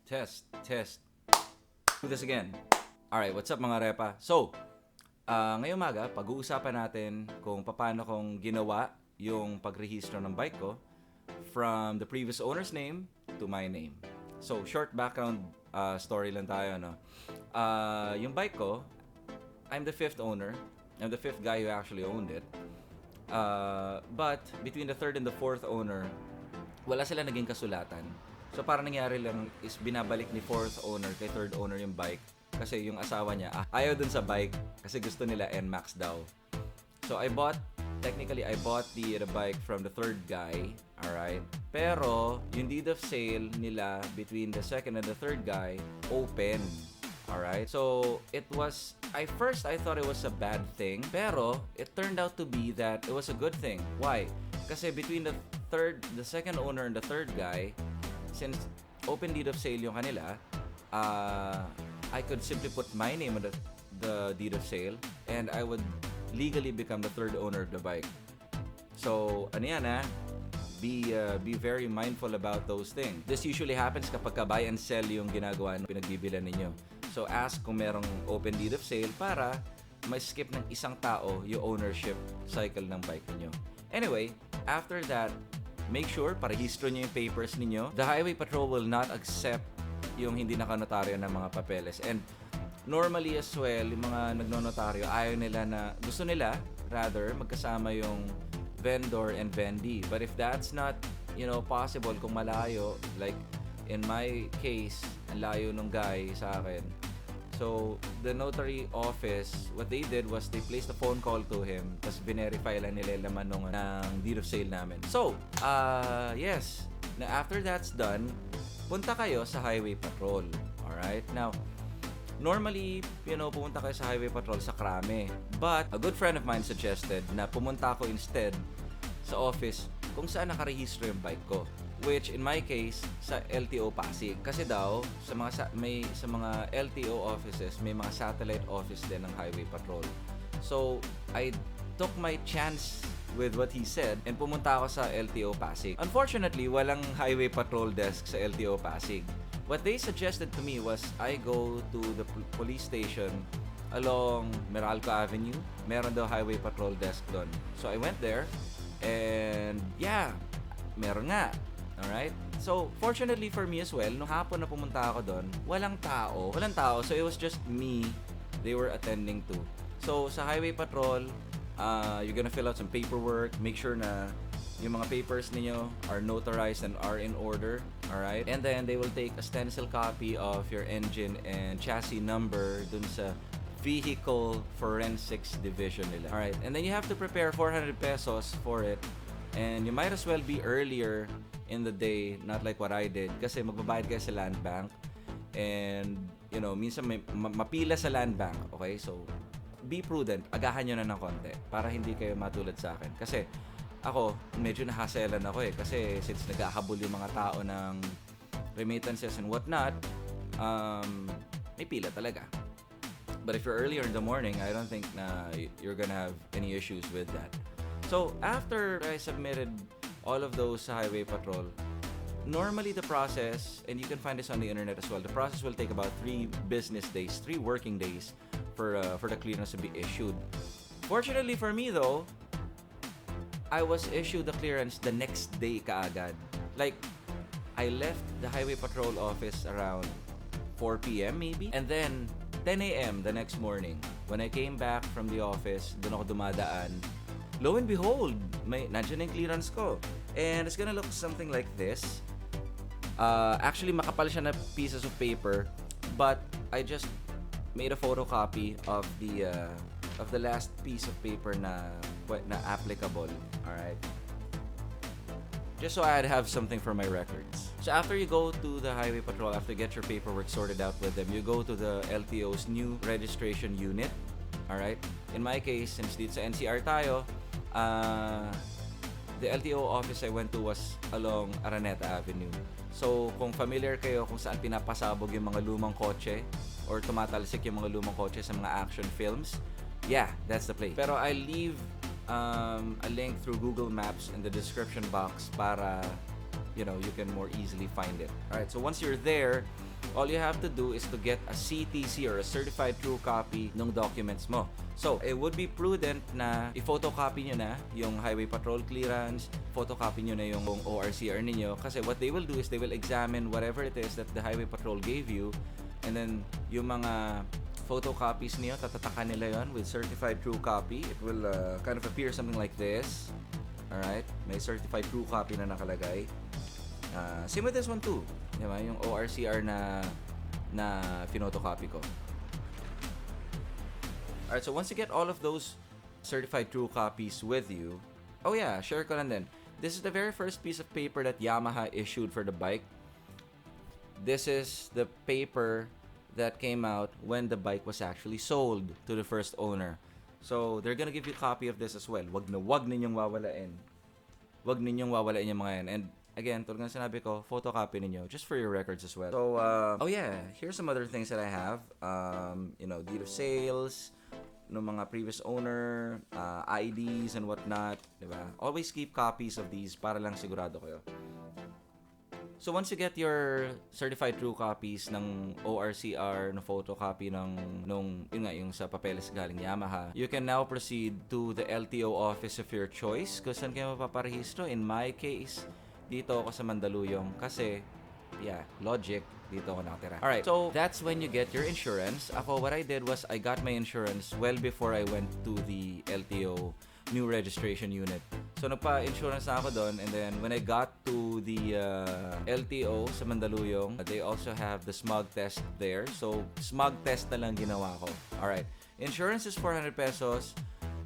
Test. Do this again. Alright, what's up mga repa? So, ngayong umaga, pag-uusapan natin kung paano kong ginawa yung pagrehistro ng bike ko from the previous owner's name to my name. So, short background story lang tayo, no? Yung bike ko, I'm the fifth owner. I'm the fifth guy who actually owned it. But, between the third and the fourth owner, wala sila naging kasulatan. So, parang nangyari lang is binabalik ni fourth owner kay third owner yung bike. Kasi yung asawa niya, ayaw dun sa bike kasi gusto nila NMAX daw. So, I bought the bike from the third guy. Alright? Pero, yung deed of sale nila between the second and the third guy, open. Alright? So, it was, I thought it was a bad thing. Pero, it turned out to be that it was a good thing. Why? Kasi between the second owner and the third guy, since open deed of sale yung kanila, I could simply put my name on the deed of sale and I would legally become the third owner of the bike. So, ano yan be very mindful about those things. This usually happens kapag buy and sell yung ginagawa ng pinagbibilan ninyo. So, ask kung merong open deed of sale para may skip ng isang tao yung ownership cycle ng bike niyo. Anyway, after that, make sure parehistro nyo yung papers ninyo. The Highway Patrol will not accept yung hindi nakanotaryo ng mga papeles. And normally as well, yung mga nagnonotaryo, gusto nila, magkasama yung vendor and vendee. But if that's not, possible kung malayo, like in my case, ang layo nung guy sa akin. So, the notary office, what they did was they placed a phone call to him, tapos verify lang nila yung laman ng deed of sale namin. So, yes, na after that's done, punta kayo sa Highway Patrol. Alright? Now, normally, pumunta kayo sa Highway Patrol sa Krame. But, a good friend of mine suggested na pumunta ako instead sa office kung saan nakarehistro yung bike ko. Which, in my case, sa LTO Pasig. Kasi daw, sa mga LTO offices, may mga satellite office din ng Highway Patrol. So, I took my chance with what he said and pumunta ako sa LTO Pasig. Unfortunately, walang Highway Patrol desk sa LTO Pasig. What they suggested to me was I go to the police station along Meralco Avenue. Meron daw Highway Patrol desk doon. So, I went there and yeah, meron nga. Alright? So, fortunately for me as well, nung hapon na pumunta ako doon, walang tao. So, it was just me they were attending to. So, sa Highway Patrol, you're gonna fill out some paperwork. Make sure na yung mga papers ninyo are notarized and are in order. Alright? And then, they will take a stencil copy of your engine and chassis number dun sa Vehicle Forensics Division nila. Alright? And then, you have to prepare 400 pesos for it. And you might as well be earlier in the day, not like what I did. Kasi magbabayad kayo sa land bank. And, minsan may mapila sa land bank. Okay? So, be prudent. Agahan nyo na ng konti para hindi kayo matulad sa akin. Kasi, ako, medyo nahaselan ako eh. Kasi, since naghahabol yung mga tao ng remittances and whatnot, may pila talaga. But if you're earlier in the morning, I don't think na you're gonna have any issues with that. So, after I submitted all of those sa Highway Patrol, normally the process, and you can find this on the internet as well, the process will take about 3 working days for the clearance to be issued. Fortunately for me though, I was issued the clearance the next day kaagad. Like, I left the Highway Patrol office around 4 p.m. maybe, and then 10 a.m. the next morning, when I came back from the office, doon ako dumadaan, lo and behold, nandiyan yung clearance ko. And it's gonna look something like this. Actually, makapal siya na pieces of paper, but I just made a photocopy of the last piece of paper na applicable. Alright? Just so I'd have something for my records. So after you go to the Highway Patrol, after you get your paperwork sorted out with them, you go to the LTO's new registration unit. Alright? In my case, since dito sa NCR tayo, the LTO office I went to was along Araneta Avenue. So, kung familiar kayo kung saan pinapasabog yung mga lumang kotse or tumatalsik yung mga lumang kotse sa mga action films, yeah, that's the place. Pero I leave a link through Google Maps in the description box para, you can more easily find it. Alright, so once you're there, all you have to do is to get a CTC or a certified true copy ng documents mo. So, it would be prudent na i-photocopy nyo na yung highway patrol clearance, photocopy nyo na yung ORCR ninyo, kasi what they will do is they will examine whatever it is that the highway patrol gave you, and then yung mga photocopies niyo, tatatakan nila yon with certified true copy. It will kind of appear something like this. Alright? May certified true copy na nakalagay. Same with this one too. Diba? Yung ORCR na pinotocopy ko. Alright, so once you get all of those certified true copies with you, oh yeah, share ko lang din. This is the very first piece of paper that Yamaha issued for the bike. This is the paper that came out when the bike was actually sold to the first owner. So, they're gonna give you a copy of this as well. Wag ninyong wawalain. Wag ninyong wawalain yung mga yan. And again, tulad ng sinabi ko, photocopy ninyo just for your records as well. So, oh yeah, here's some other things that I have. Deed of sales, ng mga previous owner, IDs and whatnot, diba? Always keep copies of these para lang sigurado kayo. So once you get your certified true copies ng ORCR, ng photocopy yung sa papeles galing Yamaha, you can now proceed to the LTO office of your choice kung saan kayo mapaparehistro. In my case, dito ako sa Mandaluyong kasi, logic, dito ako nakatira. Alright, so that's when you get your insurance. Ako, what I did was I got my insurance well before I went to the LTO new registration unit. So nagpa-insurance na ako doon, and then when I got to the LTO sa Mandaluyong, they also have the smog test there. So smog test na lang ginawa ko. Alright, insurance is 400 pesos,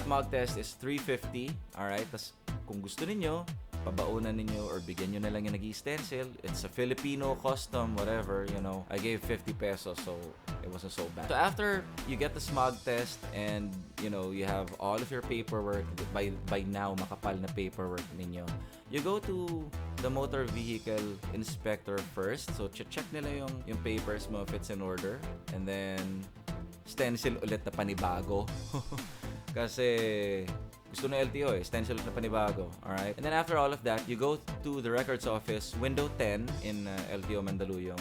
smog test is 350. Alright, tas kung gusto ninyo, pabaunan ninyo or bigyan nyo na lang yung nag-i-stencil. It's a Filipino custom, whatever, I gave 50 pesos, so it wasn't so bad. So after you get the smog test and, you have all of your paperwork, by now, makapal na paperwork ninyo, you go to the motor vehicle inspector first. So check nila yung papers mo if it's in order. And then, stencil ulit na panibago. Kasi gusto na LTO stencil na panibago. Alright? And then after all of that, you go to the records office, window 10 in LTO Mandaluyong.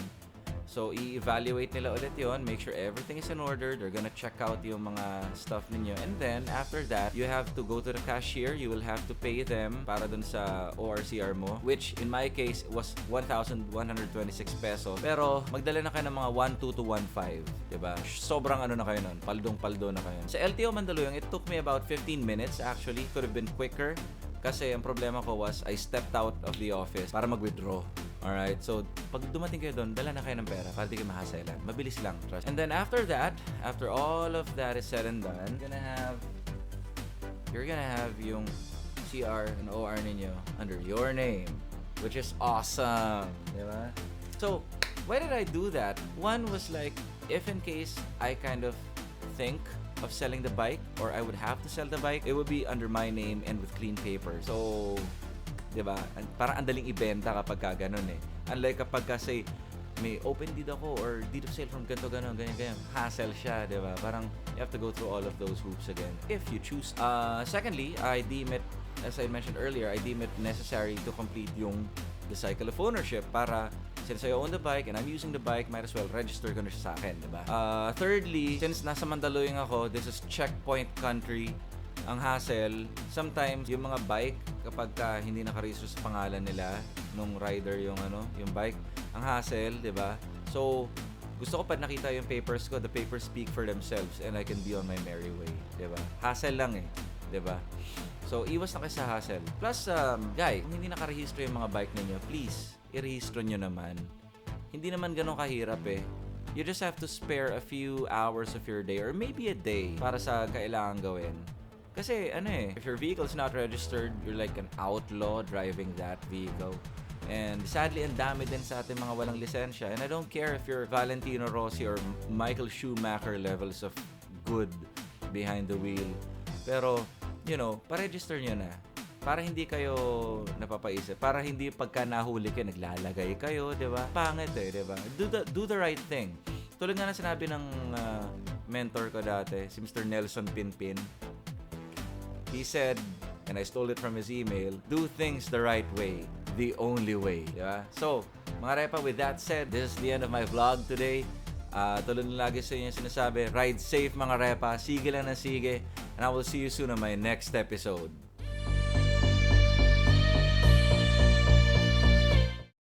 So, i-evaluate nila ulit yon, make sure everything is in order. They're gonna check out yung mga stuff ninyo. And then, after that, you have to go to the cashier. You will have to pay them para dun sa ORCR mo, which in my case was 1,126 pesos. Pero, magdala na kayo ng mga 1,2 to 1,500. Diba? Sobrang na kayo nun. Paldong-paldo na kayo. Sa LTO Mandaluyong, it took me about 15 minutes actually. Could have been quicker. Kasi ang problema ko was, I stepped out of the office para mag-withdraw. Alright, so pag dumating kayo doon, dala na kayo ng pera para di kayo mahasailan. Mabilis lang, trust. And then after that, after all of that is said and done, you're gonna have yung CR and OR ninyo under your name, which is awesome, diba? So, why did I do that? One was like, if in case I kind of think of selling the bike, or I would have to sell the bike, it would be under my name and with clean paper. So, diba? Parang andaling ibenta kapag ka ganun Unlike kapag kasi may open deed ako or deed of sale from ganito, ganyan. Hassle siya, diba? Parang you have to go through all of those hoops again if you choose. Secondly, I deem it, as I mentioned earlier, I deem it necessary to complete the cycle of ownership para since I own the bike and I'm using the bike, might as well register ko na siya sa akin, diba? Thirdly, since nasa Mandaluyong ako, this is checkpoint country. Ang hassle, sometimes yung mga bike kapag hindi nakarehistro sa pangalan nila nung rider yung bike, ang hassle, 'di ba? So, gusto ko pa nakita yung papers ko, the papers speak for themselves and I can be on my merry way, 'di ba? Hassle lang 'di ba? So, iwas na kayo sa hassle. Plus, kung hindi nakarehistro yung mga bike ninyo, please, irehistro nyo naman. Hindi naman ganun kahirap You just have to spare a few hours of your day or maybe a day para sa kailangan gawin. Kasi if your vehicle is not registered, you're like an outlaw driving that vehicle. And sadly, ang dami din sa ating mga walang lisensya. And I don't care if you're Valentino Rossi or Michael Schumacher levels of good behind the wheel. Pero, pa-register nyo na. Para hindi kayo napapaisip. Para hindi pagka nahuli kayo, naglalagay kayo, di ba? Pangit di ba? Do the right thing. Tulad nga na sinabi ng mentor ko dati, si Mr. Nelson Pinpin. He said, and I stole it from his email, do things the right way. the only way. Diba? So, mga repa, with that said, this is the end of my vlog today. Tulad ng lagi sa inyo sinasabi, ride safe mga repa, sige lang na sige, and I will see you soon on my next episode.